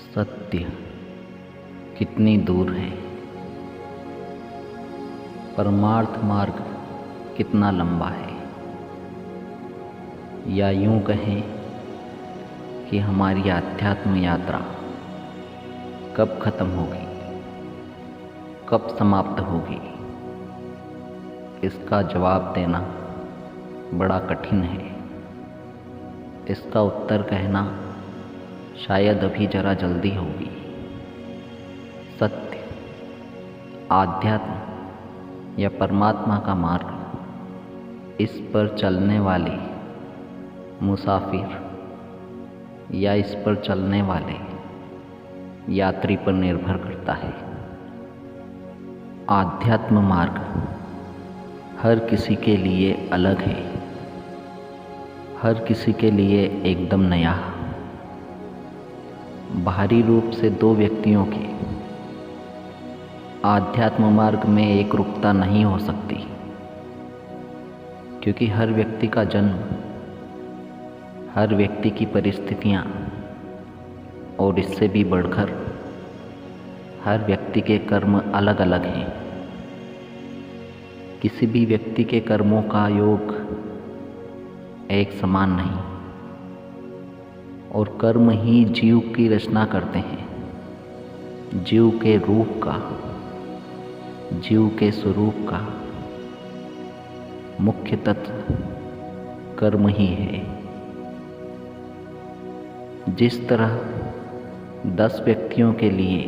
सत्य कितनी दूर है, परमार्थ मार्ग कितना लंबा है, या यूं कहें कि हमारी आध्यात्म यात्रा कब खत्म होगी, कब समाप्त होगी, इसका जवाब देना बड़ा कठिन है। इसका उत्तर कहना शायद अभी जरा जल्दी होगी। सत्य, आध्यात्म या परमात्मा का मार्ग, इस पर चलने वाले मुसाफिर या इस पर चलने वाले यात्री पर निर्भर करता है। आध्यात्म मार्ग हर किसी के लिए अलग है, हर किसी के लिए एकदम नया। बाहरी रूप से दो व्यक्तियों की आध्यात्म मार्ग में एक रूपता नहीं हो सकती, क्योंकि हर व्यक्ति का जन्म, हर व्यक्ति की परिस्थितियाँ और इससे भी बढ़कर हर व्यक्ति के कर्म अलग अलग हैं। किसी भी व्यक्ति के कर्मों का योग एक समान नहीं, और कर्म ही जीव की रचना करते हैं। जीव के रूप का, जीव के स्वरूप का मुख्य तत्व कर्म ही है। जिस तरह 10 व्यक्तियों के लिए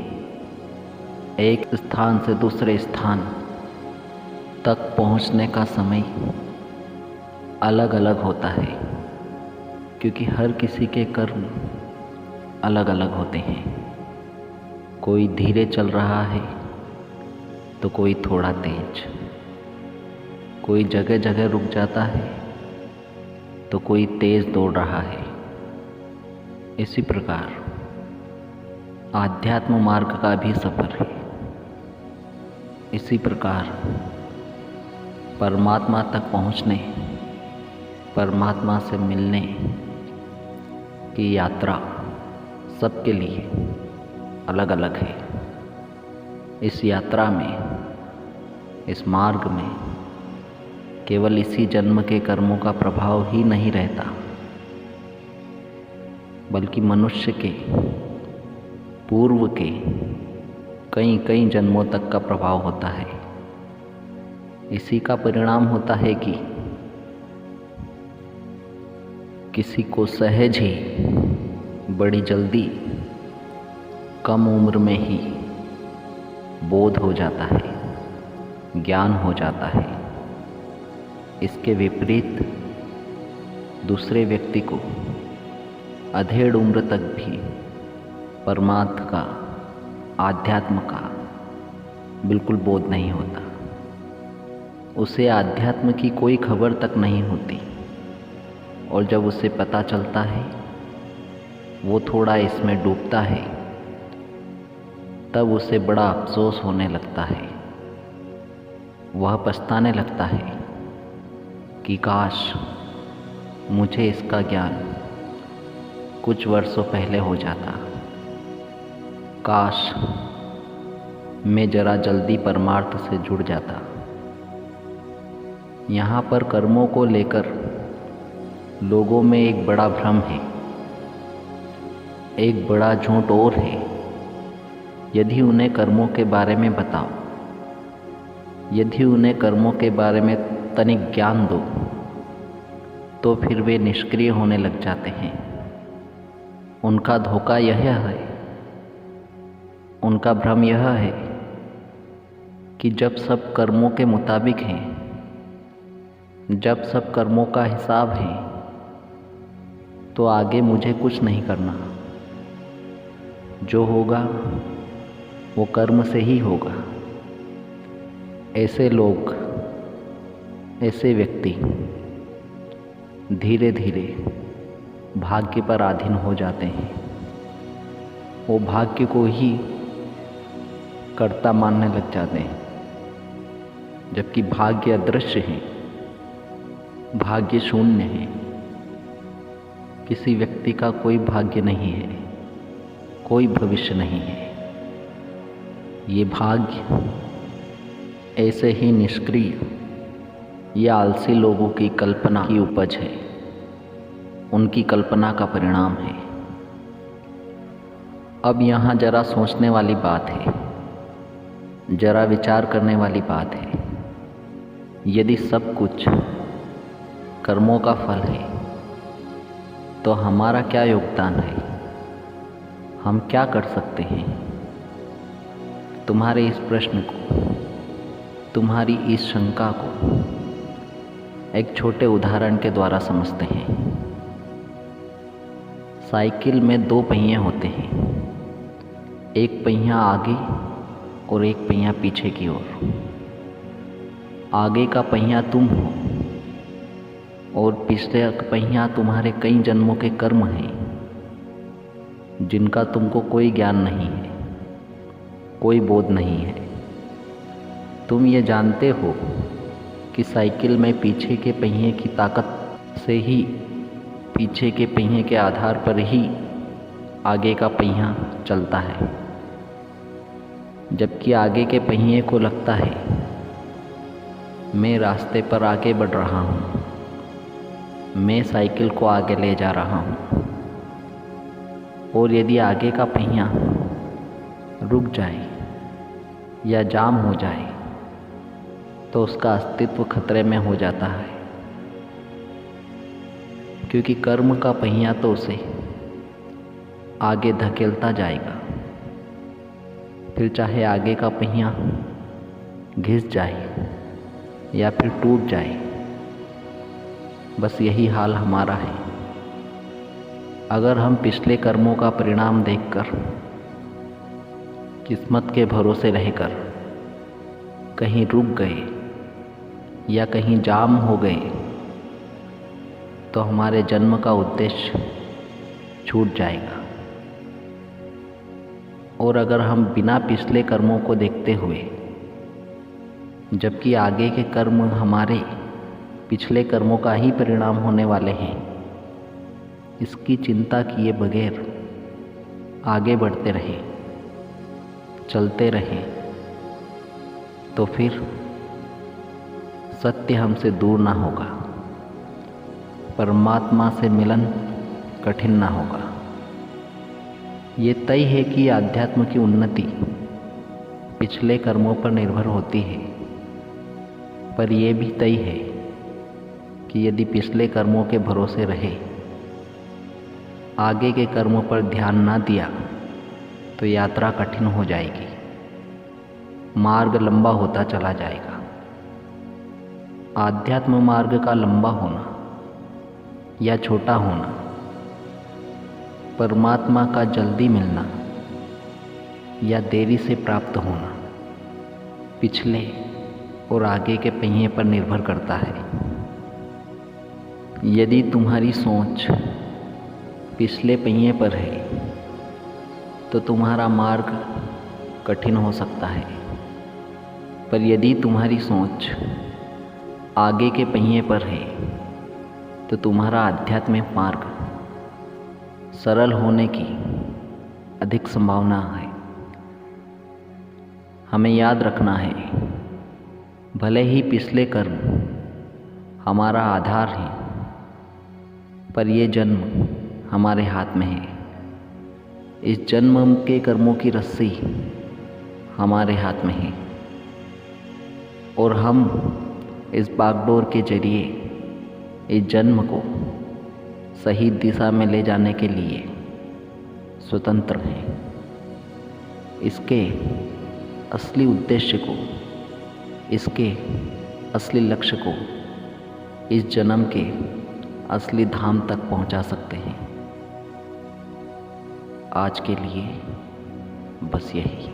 एक स्थान से दूसरे स्थान तक पहुंचने का समय अलग अलग होता है, क्योंकि हर किसी के कर्म अलग अलग होते हैं। कोई धीरे चल रहा है तो कोई थोड़ा तेज, कोई जगह जगह रुक जाता है तो कोई तेज दौड़ रहा है। इसी प्रकार आध्यात्म मार्ग का भी सफर है। इसी प्रकार परमात्मा तक पहुँचने, परमात्मा से मिलने की यात्रा सबके लिए अलग अलग है। इस यात्रा में, इस मार्ग में केवल इसी जन्म के कर्मों का प्रभाव ही नहीं रहता, बल्कि मनुष्य के पूर्व के कई कई जन्मों तक का प्रभाव होता है। इसी का परिणाम होता है कि किसी को सहज ही, बड़ी जल्दी, कम उम्र में ही बोध हो जाता है, ज्ञान हो जाता है। इसके विपरीत दूसरे व्यक्ति को अधेड़ उम्र तक भी परमार्थ का, आध्यात्म का बिल्कुल बोध नहीं होता। उसे आध्यात्म की कोई खबर तक नहीं होती, और जब उसे पता चलता है, वो थोड़ा इसमें डूबता है, तब उसे बड़ा अफसोस होने लगता है। वह पछताने लगता है कि काश मुझे इसका ज्ञान कुछ वर्षों पहले हो जाता, काश मैं जरा जल्दी परमार्थ से जुड़ जाता। यहाँ पर कर्मों को लेकर लोगों में एक बड़ा भ्रम है, एक बड़ा झूठ और है। यदि उन्हें कर्मों के बारे में बताओ, यदि उन्हें कर्मों के बारे में तनिक ज्ञान दो, तो फिर वे निष्क्रिय होने लग जाते हैं। उनका धोखा यह है, उनका भ्रम यह है कि जब सब कर्मों के मुताबिक हैं, जब सब कर्मों का हिसाब है, तो आगे मुझे कुछ नहीं करना। जो होगा वो कर्म से ही होगा। ऐसे लोग, ऐसे व्यक्ति धीरे धीरे भाग्य पर अधीन हो जाते हैं। वो भाग्य को ही कर्ता मानने लग जाते हैं, जबकि भाग्य अदृश्य है, भाग्य शून्य है। किसी व्यक्ति का कोई भाग्य नहीं है, कोई भविष्य नहीं है। ये भाग्य ऐसे ही निष्क्रिय या आलसी लोगों की कल्पना की उपज है, उनकी कल्पना का परिणाम है। अब यहाँ जरा सोचने वाली बात है, जरा विचार करने वाली बात है। यदि सब कुछ कर्मों का फल है तो हमारा क्या योगदान है? हम क्या कर सकते हैं? तुम्हारे इस प्रश्न को, तुम्हारी इस शंका को एक छोटे उदाहरण के द्वारा समझते हैं। साइकिल में 2 पहिए होते हैं, एक पहिया आगे और एक पहिया पीछे की ओर। आगे का पहिया तुम हो और पिछले का पहिया तुम्हारे कई जन्मों के कर्म हैं, जिनका तुमको कोई ज्ञान नहीं है, कोई बोध नहीं है। तुम ये जानते हो कि साइकिल में पीछे के पहिए की ताकत से ही, पीछे के पहिए के आधार पर ही आगे का पहिया चलता है। जबकि आगे के पहिए को लगता है मैं रास्ते पर आगे बढ़ रहा हूँ, मैं साइकिल को आगे ले जा रहा हूँ। और यदि आगे का पहिया रुक जाए या जाम हो जाए तो उसका अस्तित्व खतरे में हो जाता है, क्योंकि कर्म का पहिया तो उसे आगे धकेलता जाएगा। फिर चाहे आगे का पहिया घिस जाए या फिर टूट जाए, बस यही हाल हमारा है। अगर हम पिछले कर्मों का परिणाम देखकर, किस्मत के भरोसे रहकर कहीं रुक गए या कहीं जाम हो गए तो हमारे जन्म का उद्देश्य छूट जाएगा। और अगर हम बिना पिछले कर्मों को देखते हुए, जबकि आगे के कर्म हमारे पिछले कर्मों का ही परिणाम होने वाले हैं, इसकी चिंता किए बगैर आगे बढ़ते रहे, चलते रहे, तो फिर सत्य हमसे दूर ना होगा, परमात्मा से मिलन कठिन ना होगा। ये तय है कि आध्यात्म की उन्नति पिछले कर्मों पर निर्भर होती है, पर यह भी तय है कि यदि पिछले कर्मों के भरोसे रहे, आगे के कर्मों पर ध्यान ना दिया तो यात्रा कठिन हो जाएगी, मार्ग लंबा होता चला जाएगा। आध्यात्म मार्ग का लंबा होना या छोटा होना, परमात्मा का जल्दी मिलना या देरी से प्राप्त होना, पिछले और आगे के पहिए पर निर्भर करता है। यदि तुम्हारी सोच पिछले पहिए पर है तो तुम्हारा मार्ग कठिन हो सकता है, पर यदि तुम्हारी सोच आगे के पहिए पर है तो तुम्हारा आध्यात्मिक मार्ग सरल होने की अधिक संभावना है। हमें याद रखना है, भले ही पिछले कर्म हमारा आधार है, पर ये जन्म हमारे हाथ में है। इस जन्म के कर्मों की रस्सी हमारे हाथ में है और हम इस बागडोर के जरिए इस जन्म को सही दिशा में ले जाने के लिए स्वतंत्र हैं। इसके असली उद्देश्य को, इसके असली लक्ष्य को इस जन्म के असली धाम तक पहुंचा सकते हैं। आज के लिए बस यही।